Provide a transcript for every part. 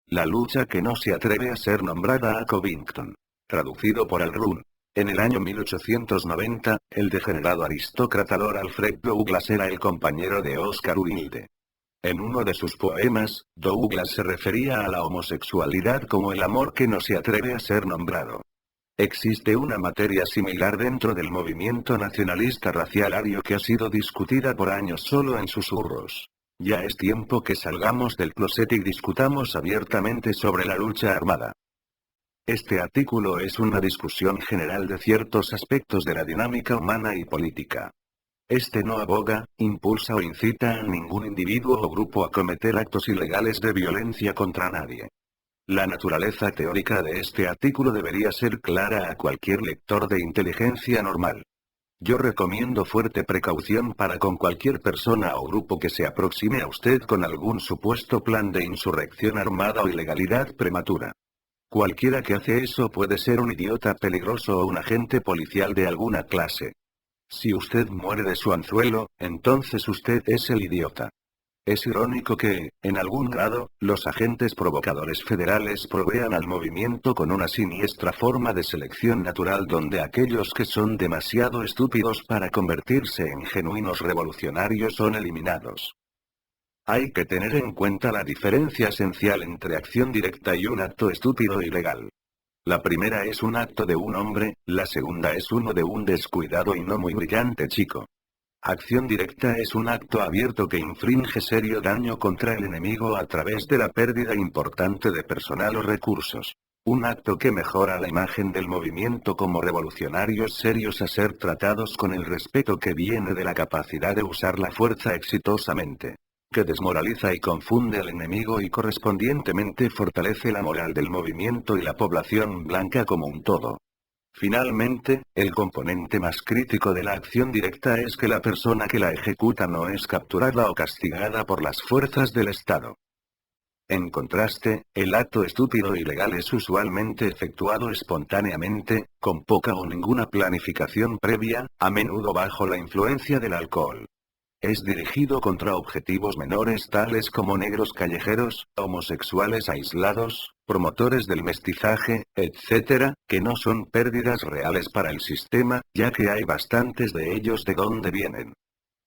La lucha que no se atreve a ser nombrada a Covington. Traducido por Al Run. En el año 1890, el degenerado aristócrata Lord Alfred Douglas era el compañero de Oscar Wilde. En uno de sus poemas, Douglas se refería a la homosexualidad como el amor que no se atreve a ser nombrado. Existe una materia similar dentro del movimiento nacionalista racial ario que ha sido discutida por años solo en susurros. Ya es tiempo que salgamos del closet y discutamos abiertamente sobre la lucha armada. Este artículo es una discusión general de ciertos aspectos de la dinámica humana y política. Este no aboga, impulsa o incita a ningún individuo o grupo a cometer actos ilegales de violencia contra nadie. La naturaleza teórica de este artículo debería ser clara a cualquier lector de inteligencia normal. Yo recomiendo fuerte precaución para con cualquier persona o grupo que se aproxime a usted con algún supuesto plan de insurrección armada o ilegalidad prematura. Cualquiera que hace eso puede ser un idiota peligroso o un agente policial de alguna clase. Si usted muere de su anzuelo, entonces usted es el idiota. Es irónico que, en algún grado, los agentes provocadores federales provean al movimiento con una siniestra forma de selección natural donde aquellos que son demasiado estúpidos para convertirse en genuinos revolucionarios son eliminados. Hay que tener en cuenta la diferencia esencial entre acción directa y un acto estúpido y legal. La primera es un acto de un hombre, la segunda es uno de un descuidado y no muy brillante chico. Acción directa es un acto abierto que infringe serio daño contra el enemigo a través de la pérdida importante de personal o recursos. Un acto que mejora la imagen del movimiento como revolucionarios serios a ser tratados con el respeto que viene de la capacidad de usar la fuerza exitosamente. Que desmoraliza y confunde al enemigo y correspondientemente fortalece la moral del movimiento y la población blanca como un todo. Finalmente, el componente más crítico de la acción directa es que la persona que la ejecuta no es capturada o castigada por las fuerzas del Estado. En contraste, el acto estúpido y legal es usualmente efectuado espontáneamente, con poca o ninguna planificación previa, a menudo bajo la influencia del alcohol. Es dirigido contra objetivos menores tales como negros callejeros, homosexuales aislados, promotores del mestizaje, etc., que no son pérdidas reales para el sistema, ya que hay bastantes de ellos de donde vienen.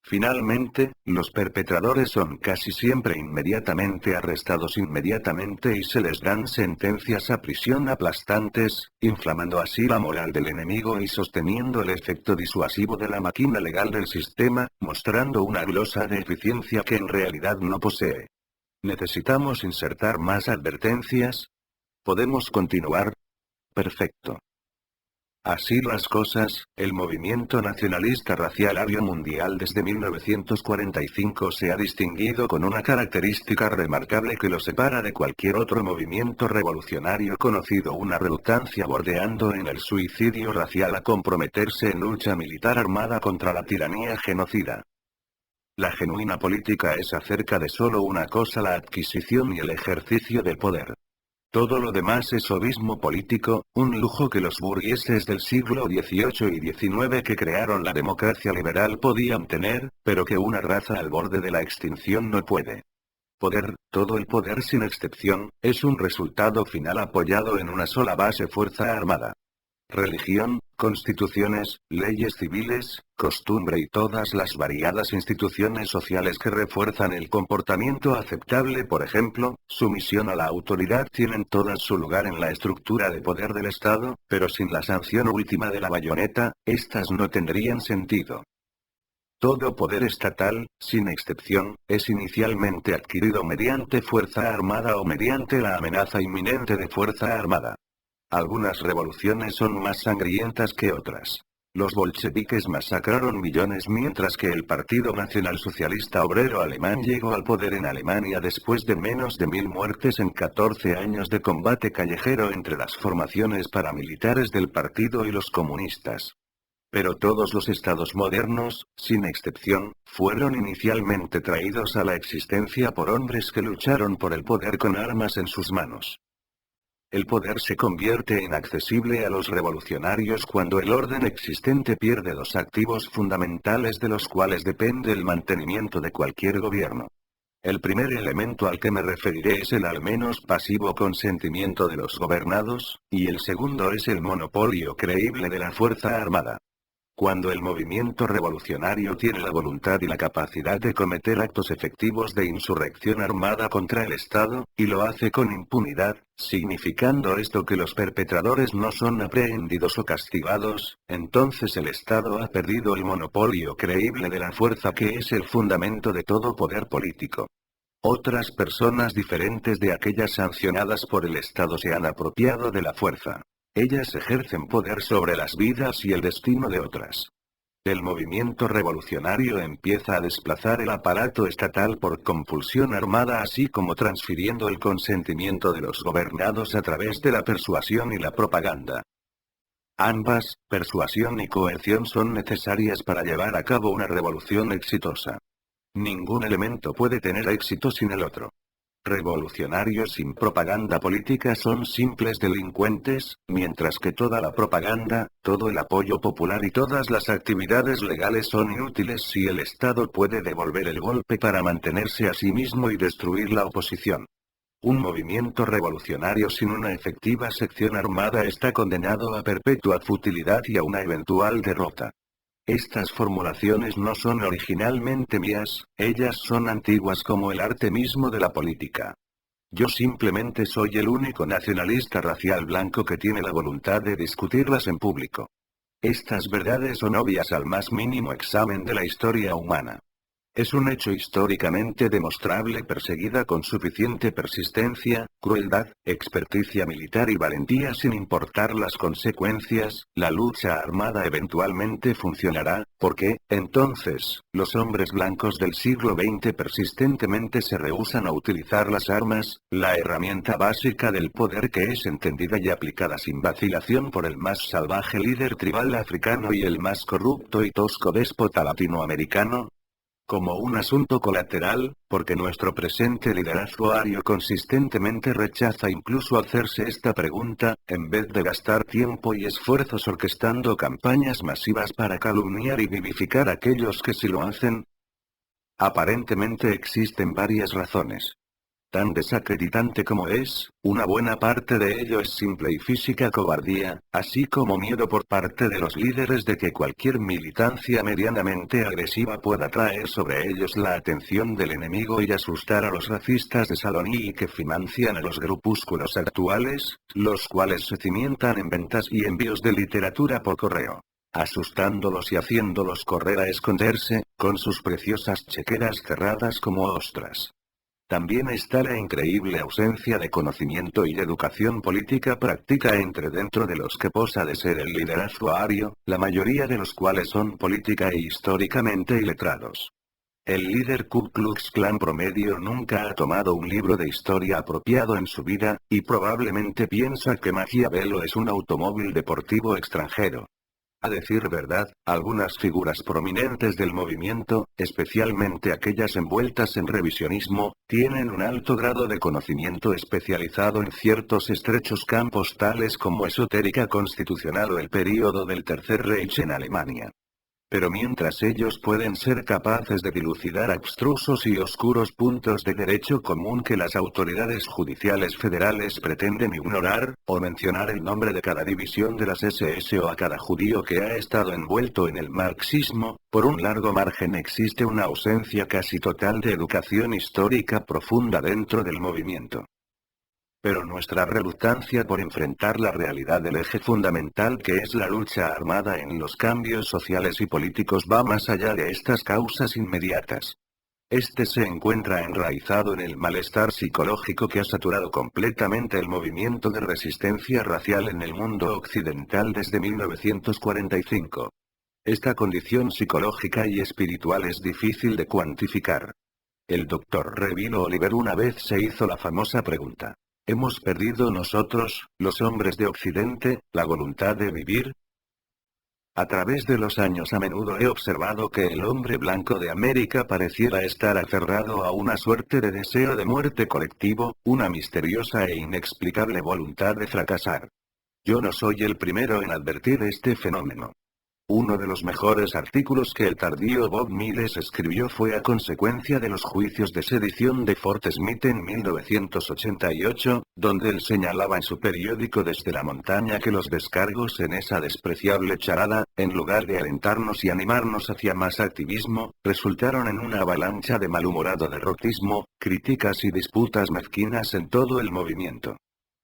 Finalmente, los perpetradores son casi siempre inmediatamente arrestados inmediatamente y se les dan sentencias a prisión aplastantes, inflamando así la moral del enemigo y sosteniendo el efecto disuasivo de la máquina legal del sistema, mostrando una glosa de eficiencia que en realidad no posee. ¿Necesitamos insertar más advertencias? ¿Podemos continuar? Perfecto. Así las cosas, el movimiento nacionalista racial ario mundial desde 1945 se ha distinguido con una característica remarcable que lo separa de cualquier otro movimiento revolucionario conocido: una reluctancia bordeando en el suicidio racial a comprometerse en lucha militar armada contra la tiranía genocida. La genuina política es acerca de solo una cosa: la adquisición y el ejercicio del poder. Todo lo demás es obismo político, un lujo que los burgueses del siglo XVIII y XIX que crearon la democracia liberal podían tener, pero que una raza al borde de la extinción no puede. Poder, todo el poder sin excepción, es un resultado final apoyado en una sola base: fuerza armada. Religión, constituciones, leyes civiles, costumbre y todas las variadas instituciones sociales que refuerzan el comportamiento aceptable, por ejemplo, sumisión a la autoridad, tienen todas su lugar en la estructura de poder del Estado, pero sin la sanción última de la bayoneta, estas no tendrían sentido. Todo poder estatal, sin excepción, es inicialmente adquirido mediante fuerza armada o mediante la amenaza inminente de fuerza armada. Algunas revoluciones son más sangrientas que otras. Los bolcheviques masacraron millones mientras que el Partido Nacionalsocialista Obrero Alemán llegó al poder en Alemania después de menos de 1000 muertes en 14 años de combate callejero entre las formaciones paramilitares del partido y los comunistas. Pero todos los estados modernos, sin excepción, fueron inicialmente traídos a la existencia por hombres que lucharon por el poder con armas en sus manos. El poder se convierte en accesible a los revolucionarios cuando el orden existente pierde dos activos fundamentales de los cuales depende el mantenimiento de cualquier gobierno. El primer elemento al que me referiré es el al menos pasivo consentimiento de los gobernados, y el segundo es el monopolio creíble de la Fuerza Armada. Cuando el movimiento revolucionario tiene la voluntad y la capacidad de cometer actos efectivos de insurrección armada contra el Estado, y lo hace con impunidad, significando esto que los perpetradores no son aprehendidos o castigados, entonces el Estado ha perdido el monopolio creíble de la fuerza que es el fundamento de todo poder político. Otras personas diferentes de aquellas sancionadas por el Estado se han apropiado de la fuerza. Ellas ejercen poder sobre las vidas y el destino de otras. El movimiento revolucionario empieza a desplazar el aparato estatal por compulsión armada, así como transfiriendo el consentimiento de los gobernados a través de la persuasión y la propaganda. Ambas, persuasión y coerción, son necesarias para llevar a cabo una revolución exitosa. Ningún elemento puede tener éxito sin el otro. Revolucionarios sin propaganda política son simples delincuentes, mientras que toda la propaganda, todo el apoyo popular y todas las actividades legales son inútiles si el Estado puede devolver el golpe para mantenerse a sí mismo y destruir la oposición. Un movimiento revolucionario sin una efectiva sección armada está condenado a perpetua futilidad y a una eventual derrota. Estas formulaciones no son originalmente mías, ellas son antiguas como el arte mismo de la política. Yo simplemente soy el único nacionalista racial blanco que tiene la voluntad de discutirlas en público. Estas verdades son obvias al más mínimo examen de la historia humana. Es un hecho históricamente demostrable, perseguida con suficiente persistencia, crueldad, experticia militar y valentía sin importar las consecuencias, la lucha armada eventualmente funcionará, porque, entonces, los hombres blancos del siglo XX persistentemente se rehúsan a utilizar las armas, la herramienta básica del poder que es entendida y aplicada sin vacilación por el más salvaje líder tribal africano y el más corrupto y tosco déspota latinoamericano, como un asunto colateral, porque nuestro presente liderazgo ario consistentemente rechaza incluso hacerse esta pregunta, en vez de gastar tiempo y esfuerzos orquestando campañas masivas para calumniar y vivificar a aquellos que sí lo hacen. Aparentemente existen varias razones. Tan desacreditante como es, una buena parte de ello es simple y física cobardía, así como miedo por parte de los líderes de que cualquier militancia medianamente agresiva pueda traer sobre ellos la atención del enemigo y asustar a los racistas de Saloní y que financian a los grupúsculos actuales, los cuales se cimientan en ventas y envíos de literatura por correo, asustándolos y haciéndolos correr a esconderse, con sus preciosas chequeras cerradas como ostras. También está la increíble ausencia de conocimiento y educación política práctica dentro de los que posa de ser el liderazgo ario, la mayoría de los cuales son política e históricamente iletrados. El líder Ku Klux Klan promedio nunca ha tomado un libro de historia apropiado en su vida, y probablemente piensa que Maquiavelo es un automóvil deportivo extranjero. A decir verdad, algunas figuras prominentes del movimiento, especialmente aquellas envueltas en revisionismo, tienen un alto grado de conocimiento especializado en ciertos estrechos campos tales como esotérica constitucional o el período del Tercer Reich en Alemania. Pero mientras ellos pueden ser capaces de dilucidar abstrusos y oscuros puntos de derecho común que las autoridades judiciales federales pretenden ignorar, o mencionar el nombre de cada división de las SS o a cada judío que ha estado envuelto en el marxismo, por un largo margen existe una ausencia casi total de educación histórica profunda dentro del movimiento. Pero nuestra reluctancia por enfrentar la realidad del eje fundamental que es la lucha armada en los cambios sociales y políticos va más allá de estas causas inmediatas. Este se encuentra enraizado en el malestar psicológico que ha saturado completamente el movimiento de resistencia racial en el mundo occidental desde 1945. Esta condición psicológica y espiritual es difícil de cuantificar. El Dr. Revilo Oliver una vez se hizo la famosa pregunta: ¿hemos perdido nosotros, los hombres de Occidente, la voluntad de vivir? A través de los años a menudo he observado que el hombre blanco de América pareciera estar aferrado a una suerte de deseo de muerte colectivo, una misteriosa e inexplicable voluntad de fracasar. Yo no soy el primero en advertir este fenómeno. Uno de los mejores artículos que el tardío Bob Miles escribió fue a consecuencia de los juicios de sedición de Fort Smith en 1988, donde él señalaba en su periódico Desde la Montaña que los descargos en esa despreciable charada, en lugar de alentarnos y animarnos hacia más activismo, resultaron en una avalancha de malhumorado derrotismo, críticas y disputas mezquinas en todo el movimiento.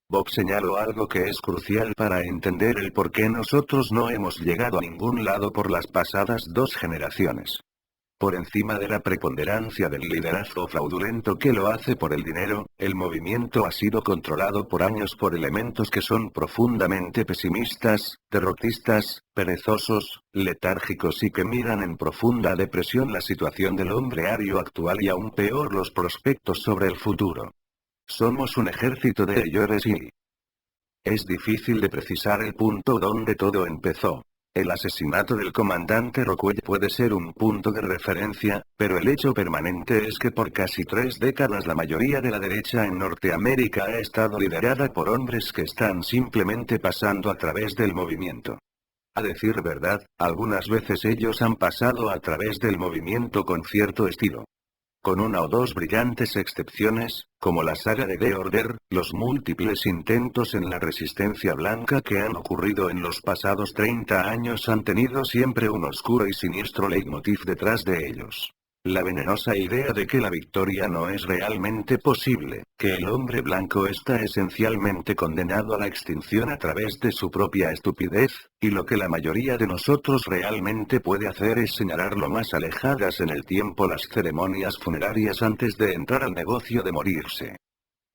Bob señaló algo que es crucial para entender el por qué nosotros no hemos llegado a ningún lado por las pasadas 2 generaciones. Por encima de la preponderancia del liderazgo fraudulento que lo hace por el dinero, el movimiento ha sido controlado por años por elementos que son profundamente pesimistas, derrotistas, perezosos, letárgicos y que miran en profunda depresión la situación del hombre ario actual y aún peor los prospectos sobre el futuro. Somos un ejército de ellos y... Es difícil de precisar el punto donde todo empezó. El asesinato del comandante Rockwell puede ser un punto de referencia, pero el hecho permanente es que por casi 3 décadas la mayoría de la derecha en Norteamérica ha estado liderada por hombres que están simplemente pasando a través del movimiento. A decir verdad, algunas veces ellos han pasado a través del movimiento con cierto estilo. Con 1 o 2 brillantes excepciones, como la saga de The Order, los múltiples intentos en la resistencia blanca que han ocurrido en los pasados 30 años han tenido siempre un oscuro y siniestro leitmotiv detrás de ellos. La venenosa idea de que la victoria no es realmente posible, que el hombre blanco está esencialmente condenado a la extinción a través de su propia estupidez, y lo que la mayoría de nosotros realmente puede hacer es señalar lo más alejadas en el tiempo las ceremonias funerarias antes de entrar al negocio de morirse.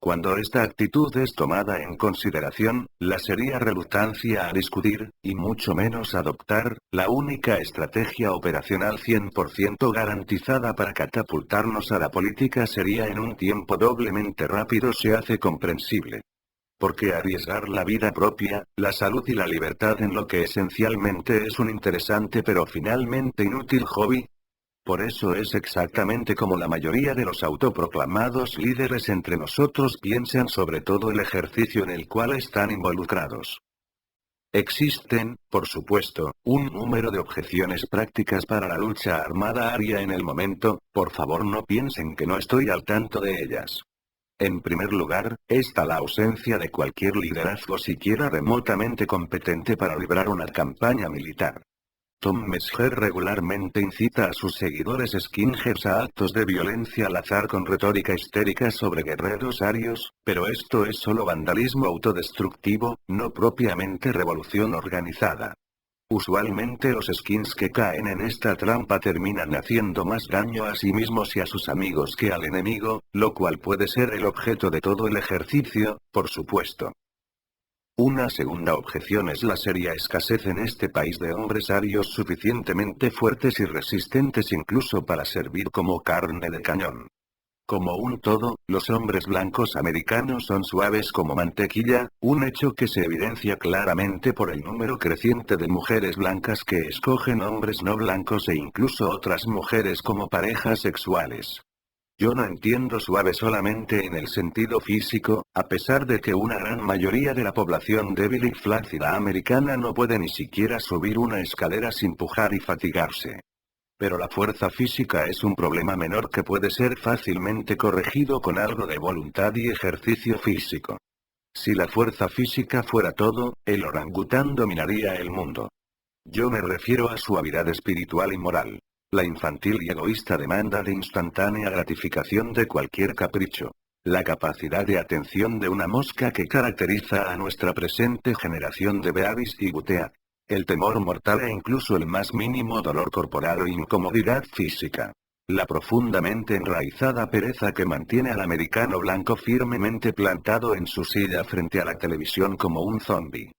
Cuando esta actitud es tomada en consideración, la seria reluctancia a discutir, y mucho menos adoptar, la única estrategia operacional 100% garantizada para catapultarnos a la política sería en un tiempo doblemente rápido se hace comprensible. Porque arriesgar la vida propia, la salud y la libertad en lo que esencialmente es un interesante pero finalmente inútil hobby. Por eso es exactamente como la mayoría de los autoproclamados líderes entre nosotros piensan sobre todo el ejercicio en el cual están involucrados. Existen, por supuesto, un número de objeciones prácticas para la lucha armada aria en el momento, por favor no piensen que no estoy al tanto de ellas. En primer lugar, está la ausencia de cualquier liderazgo siquiera remotamente competente para librar una campaña militar. Tom Messer regularmente incita a sus seguidores skinheads a actos de violencia al azar con retórica histérica sobre guerreros arios, pero esto es solo vandalismo autodestructivo, no propiamente revolución organizada. Usualmente los skins que caen en esta trampa terminan haciendo más daño a sí mismos y a sus amigos que al enemigo, lo cual puede ser el objeto de todo el ejercicio, por supuesto. Una segunda objeción es la seria escasez en este país de hombres arios suficientemente fuertes y resistentes incluso para servir como carne de cañón. Como un todo, los hombres blancos americanos son suaves como mantequilla, un hecho que se evidencia claramente por el número creciente de mujeres blancas que escogen hombres no blancos e incluso otras mujeres como parejas sexuales. Yo no entiendo suave solamente en el sentido físico, a pesar de que una gran mayoría de la población débil y flácida americana no puede ni siquiera subir una escalera sin pujar y fatigarse. Pero la fuerza física es un problema menor que puede ser fácilmente corregido con algo de voluntad y ejercicio físico. Si la fuerza física fuera todo, el orangután dominaría el mundo. Yo me refiero a suavidad espiritual y moral. La infantil y egoísta demanda de instantánea gratificación de cualquier capricho. La capacidad de atención de una mosca que caracteriza a nuestra presente generación de Beavis y Butea. El temor mortal e incluso el más mínimo dolor corporal o incomodidad física. La profundamente enraizada pereza que mantiene al americano blanco firmemente plantado en su silla frente a la televisión como un zombi.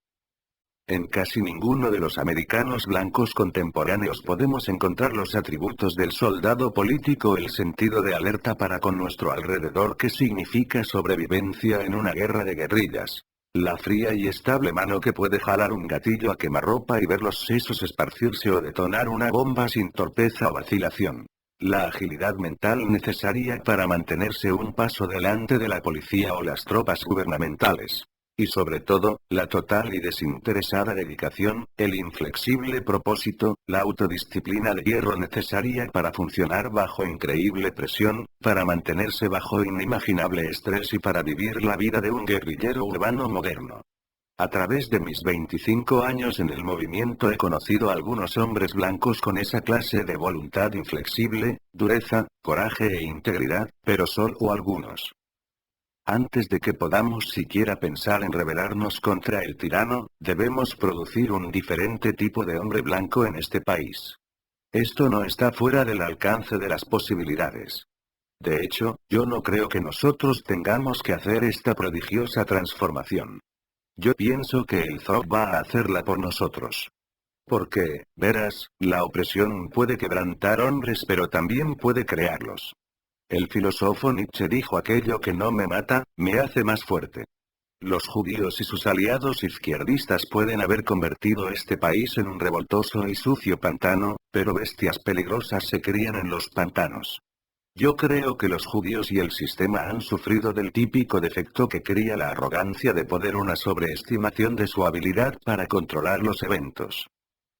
En casi ninguno de los americanos blancos contemporáneos podemos encontrar los atributos del soldado político, el sentido de alerta para con nuestro alrededor que significa sobrevivencia en una guerra de guerrillas. La fría y estable mano que puede jalar un gatillo a quemarropa y ver los sesos esparcirse o detonar una bomba sin torpeza o vacilación. La agilidad mental necesaria para mantenerse un paso delante de la policía o las tropas gubernamentales. Y sobre todo, la total y desinteresada dedicación, el inflexible propósito, la autodisciplina de hierro necesaria para funcionar bajo increíble presión, para mantenerse bajo inimaginable estrés y para vivir la vida de un guerrillero urbano moderno. A través de mis 25 años en el movimiento he conocido a algunos hombres blancos con esa clase de voluntad inflexible, dureza, coraje e integridad, pero solo algunos. Antes de que podamos siquiera pensar en rebelarnos contra el tirano, debemos producir un diferente tipo de hombre blanco en este país. Esto no está fuera del alcance de las posibilidades. De hecho, yo no creo que nosotros tengamos que hacer esta prodigiosa transformación. Yo pienso que el Zod va a hacerla por nosotros. Porque, verás, la opresión puede quebrantar hombres pero también puede crearlos. El filósofo Nietzsche dijo aquello que no me mata, me hace más fuerte. Los judíos y sus aliados izquierdistas pueden haber convertido este país en un revoltoso y sucio pantano, pero bestias peligrosas se crían en los pantanos. Yo creo que los judíos y el sistema han sufrido del típico defecto que cría la arrogancia de poder, una sobreestimación de su habilidad para controlar los eventos.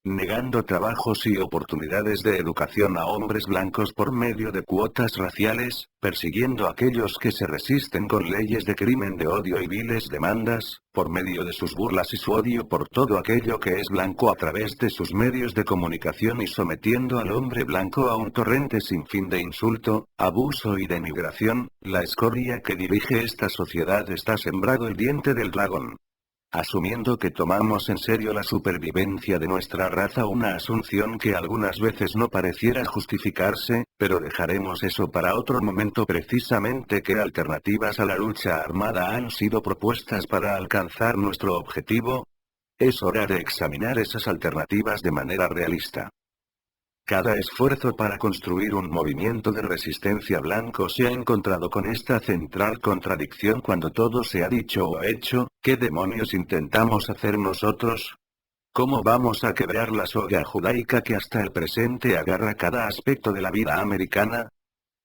Negando trabajos y oportunidades de educación a hombres blancos por medio de cuotas raciales, persiguiendo a aquellos que se resisten con leyes de crimen de odio y viles demandas, por medio de sus burlas y su odio por todo aquello que es blanco a través de sus medios de comunicación y sometiendo al hombre blanco a un torrente sin fin de insulto, abuso y denigración, la escoria que dirige esta sociedad está sembrado el diente del dragón. Asumiendo que tomamos en serio la supervivencia de nuestra raza, una asunción que algunas veces no pareciera justificarse, pero dejaremos eso para otro momento. Precisamente, ¿qué alternativas a la lucha armada han sido propuestas para alcanzar nuestro objetivo? Es hora de examinar esas alternativas de manera realista. Cada esfuerzo para construir un movimiento de resistencia blanco se ha encontrado con esta central contradicción cuando todo se ha dicho o hecho. ¿Qué demonios intentamos hacer nosotros? ¿Cómo vamos a quebrar la soga judaica que hasta el presente agarra cada aspecto de la vida americana?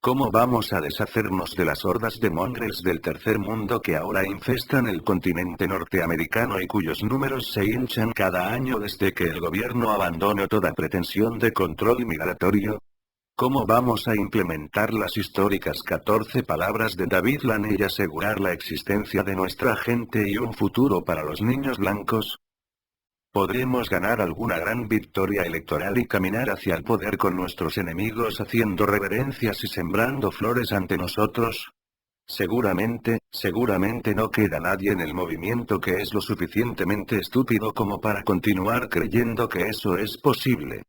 ¿Cómo vamos a deshacernos de las hordas de mongrels del tercer mundo que ahora infestan el continente norteamericano y cuyos números se hinchan cada año desde que el gobierno abandonó toda pretensión de control migratorio? ¿Cómo vamos a implementar las históricas 14 palabras de David Lane y asegurar la existencia de nuestra gente y un futuro para los niños blancos? ¿Podremos ganar alguna gran victoria electoral y caminar hacia el poder con nuestros enemigos haciendo reverencias y sembrando flores ante nosotros? Seguramente no queda nadie en el movimiento que es lo suficientemente estúpido como para continuar creyendo que eso es posible.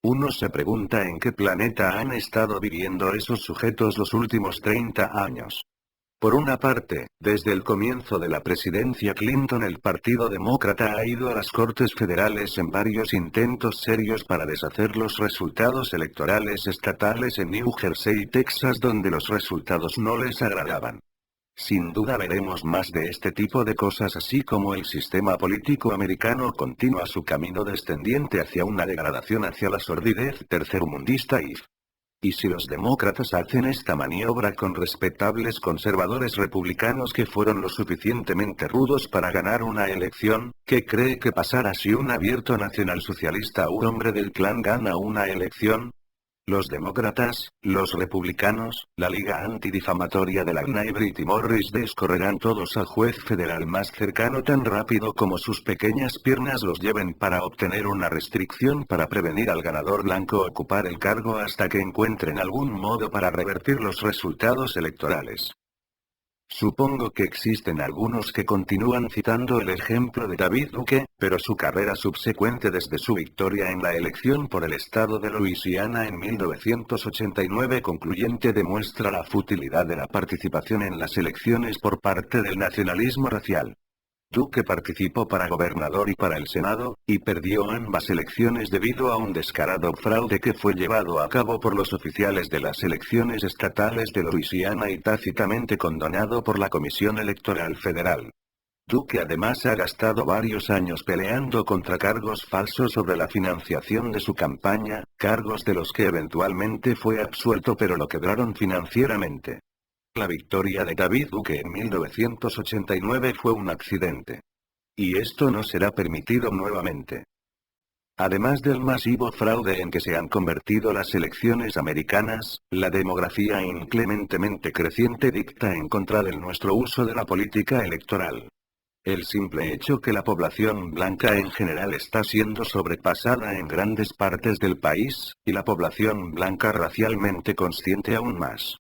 Uno se pregunta en qué planeta han estado viviendo esos sujetos los últimos 30 años. Por una parte, desde el comienzo de la presidencia Clinton el Partido Demócrata ha ido a las Cortes Federales en varios intentos serios para deshacer los resultados electorales estatales en New Jersey y Texas, donde los resultados no les agradaban. Sin duda veremos más de este tipo de cosas, así como el sistema político americano continúa su camino descendiente hacia una degradación, hacia la sordidez tercermundista y si los demócratas hacen esta maniobra con respetables conservadores republicanos que fueron lo suficientemente rudos para ganar una elección, ¿qué cree que pasará si un abierto nacionalsocialista o un hombre del clan gana una elección? Los demócratas, los republicanos, la Liga Antidifamatoria de la Knight y Morris correrán todos al juez federal más cercano tan rápido como sus pequeñas piernas los lleven para obtener una restricción para prevenir al ganador blanco ocupar el cargo hasta que encuentren algún modo para revertir los resultados electorales. Supongo que existen algunos que continúan citando el ejemplo de David Duke, pero su carrera subsecuente desde su victoria en la elección por el estado de Luisiana en 1989 concluyente demuestra la futilidad de la participación en las elecciones por parte del nacionalismo racial. Duke participó para gobernador y para el Senado, y perdió ambas elecciones debido a un descarado fraude que fue llevado a cabo por los oficiales de las elecciones estatales de Luisiana y tácitamente condonado por la Comisión Electoral Federal. Duke además ha gastado varios años peleando contra cargos falsos sobre la financiación de su campaña, cargos de los que eventualmente fue absuelto pero lo quebraron financieramente. La victoria de David Duke en 1989 fue un accidente. Y esto no será permitido nuevamente. Además del masivo fraude en que se han convertido las elecciones americanas, la demografía inclementemente creciente dicta en contra de nuestro uso de la política electoral. El simple hecho que la población blanca en general está siendo sobrepasada en grandes partes del país, y la población blanca racialmente consciente aún más.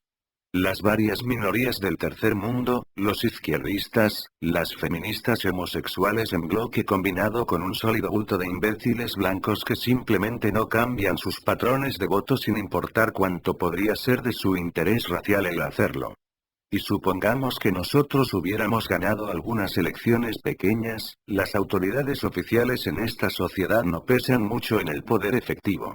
Las varias minorías del tercer mundo, los izquierdistas, las feministas y homosexuales en bloque combinado con un sólido bulto de imbéciles blancos que simplemente no cambian sus patrones de voto sin importar cuánto podría ser de su interés racial el hacerlo. Y supongamos que nosotros hubiéramos ganado algunas elecciones pequeñas, las autoridades oficiales en esta sociedad no pesan mucho en el poder efectivo.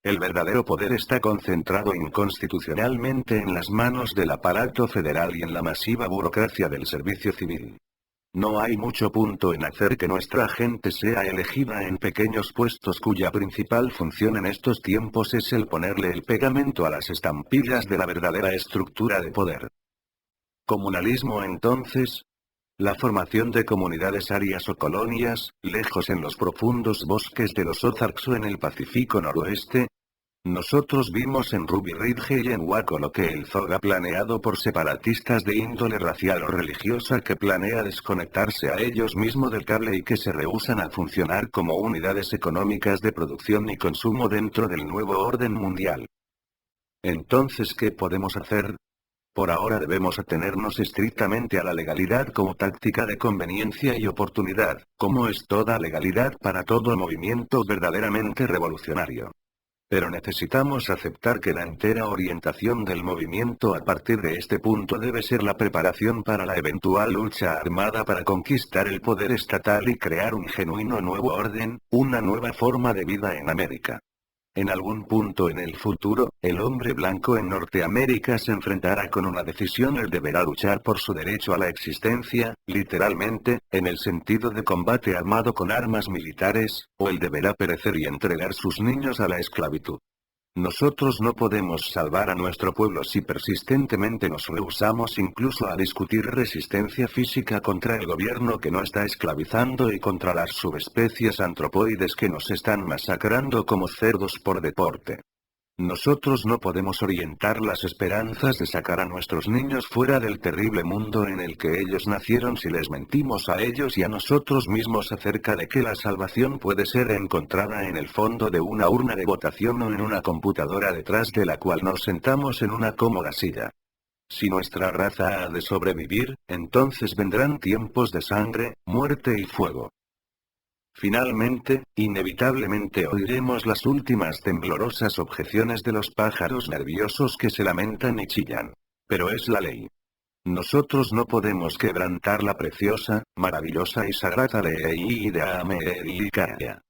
El verdadero poder está concentrado inconstitucionalmente en las manos del aparato federal y en la masiva burocracia del servicio civil. No hay mucho punto en hacer que nuestra gente sea elegida en pequeños puestos cuya principal función en estos tiempos es el ponerle el pegamento a las estampillas de la verdadera estructura de poder. Comunalismo entonces. La formación de comunidades arias o colonias, lejos en los profundos bosques de los Ozarks o en el Pacífico Noroeste. Nosotros vimos en Ruby Ridge y en Waco lo que el ZOG ha planeado por separatistas de índole racial o religiosa que planea desconectarse a ellos mismos del cable y que se rehúsan a funcionar como unidades económicas de producción y consumo dentro del nuevo orden mundial. Entonces, ¿qué podemos hacer? Por ahora debemos atenernos estrictamente a la legalidad como táctica de conveniencia y oportunidad, como es toda legalidad para todo movimiento verdaderamente revolucionario. Pero necesitamos aceptar que la entera orientación del movimiento a partir de este punto debe ser la preparación para la eventual lucha armada para conquistar el poder estatal y crear un genuino nuevo orden, una nueva forma de vida en América. En algún punto en el futuro, el hombre blanco en Norteamérica se enfrentará con una decisión: él deberá luchar por su derecho a la existencia, literalmente, en el sentido de combate armado con armas militares, o él deberá perecer y entregar sus niños a la esclavitud. Nosotros no podemos salvar a nuestro pueblo si persistentemente nos rehusamos incluso a discutir resistencia física contra el gobierno que nos está esclavizando y contra las subespecies antropoides que nos están masacrando como cerdos por deporte. Nosotros no podemos orientar las esperanzas de sacar a nuestros niños fuera del terrible mundo en el que ellos nacieron si les mentimos a ellos y a nosotros mismos acerca de que la salvación puede ser encontrada en el fondo de una urna de votación o en una computadora detrás de la cual nos sentamos en una cómoda silla. Si nuestra raza ha de sobrevivir, entonces vendrán tiempos de sangre, muerte y fuego. Finalmente, inevitablemente oiremos las últimas temblorosas objeciones de los pájaros nerviosos que se lamentan y chillan. Pero es la ley. Nosotros no podemos quebrantar la preciosa, maravillosa y sagrada ley de América.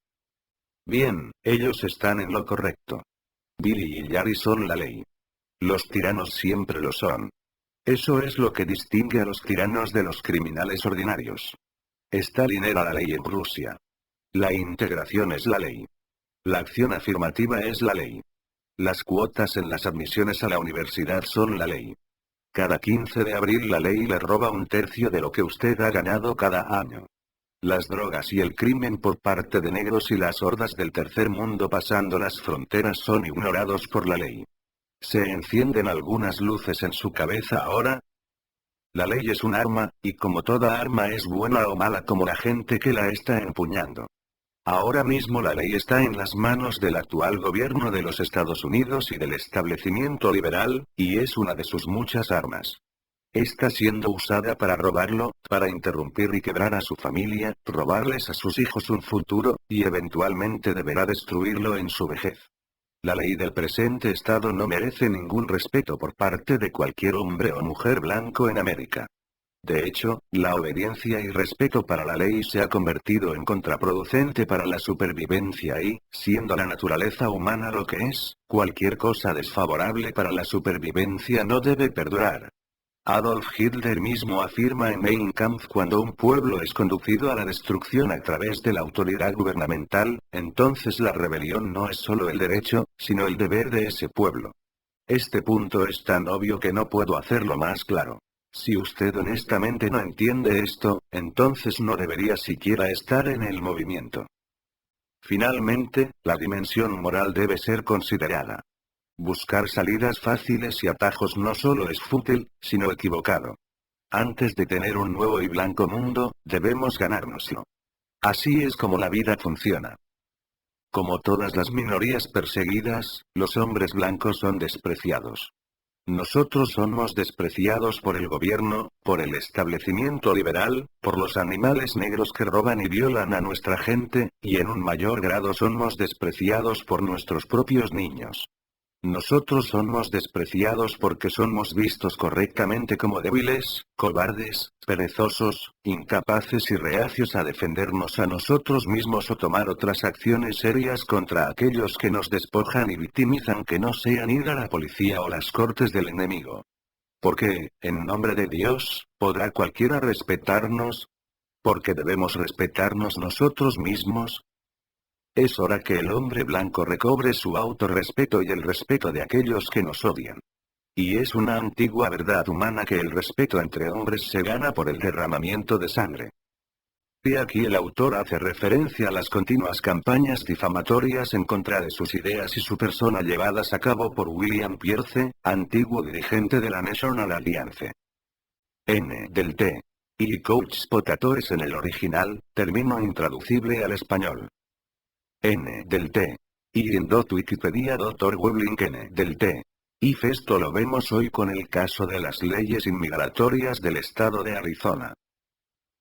Bien, ellos están en lo correcto. Billy y Larry son la ley. Los tiranos siempre lo son. Eso es lo que distingue a los tiranos de los criminales ordinarios. Stalin era la ley en Rusia. La integración es la ley. La acción afirmativa es la ley. Las cuotas en las admisiones a la universidad son la ley. Cada 15 de abril la ley le roba un tercio de lo que usted ha ganado cada año. Las drogas y el crimen por parte de negros y las hordas del tercer mundo pasando las fronteras son ignorados por la ley. ¿Se encienden algunas luces en su cabeza ahora? La ley es un arma, y como toda arma es buena o mala como la gente que la está empuñando. Ahora mismo la ley está en las manos del actual gobierno de los Estados Unidos y del establecimiento liberal, y es una de sus muchas armas. Está siendo usada para robarlo, para interrumpir y quebrar a su familia, robarles a sus hijos un futuro, y eventualmente deberá destruirlo en su vejez. La ley del presente estado no merece ningún respeto por parte de cualquier hombre o mujer blanco en América. De hecho, la obediencia y respeto para la ley se ha convertido en contraproducente para la supervivencia y, siendo la naturaleza humana lo que es, cualquier cosa desfavorable para la supervivencia no debe perdurar. Adolf Hitler mismo afirma en Mein Kampf: cuando un pueblo es conducido a la destrucción a través de la autoridad gubernamental, entonces la rebelión no es solo el derecho, sino el deber de ese pueblo. Este punto es tan obvio que no puedo hacerlo más claro. Si usted honestamente no entiende esto, entonces no debería siquiera estar en el movimiento. Finalmente, la dimensión moral debe ser considerada. Buscar salidas fáciles y atajos no solo es fútil, sino equivocado. Antes de tener un nuevo y blanco mundo, debemos ganárnoslo. Así es como la vida funciona. Como todas las minorías perseguidas, los hombres blancos son despreciados. Nosotros somos despreciados por el gobierno, por el establecimiento liberal, por los animales negros que roban y violan a nuestra gente, y en un mayor grado somos despreciados por nuestros propios niños. Nosotros somos despreciados porque somos vistos correctamente como débiles, cobardes, perezosos, incapaces y reacios a defendernos a nosotros mismos o tomar otras acciones serias contra aquellos que nos despojan y victimizan, que no sean ir a la policía o las cortes del enemigo. Porque, en nombre de Dios, ¿podrá cualquiera respetarnos? ¿Porque debemos respetarnos nosotros mismos? Es hora que el hombre blanco recobre su autorrespeto y el respeto de aquellos que nos odian. Y es una antigua verdad humana que el respeto entre hombres se gana por el derramamiento de sangre. Y aquí el autor hace referencia a las continuas campañas difamatorias en contra de sus ideas y su persona llevadas a cabo por William Pierce, antiguo dirigente de la National Alliance. N. del T. Y Coach Potatores en el original, término intraducible al español. N. del T. Y en .wikipedia.org N. del T. Y esto lo vemos hoy con el caso de las leyes inmigratorias del estado de Arizona.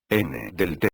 N. del T.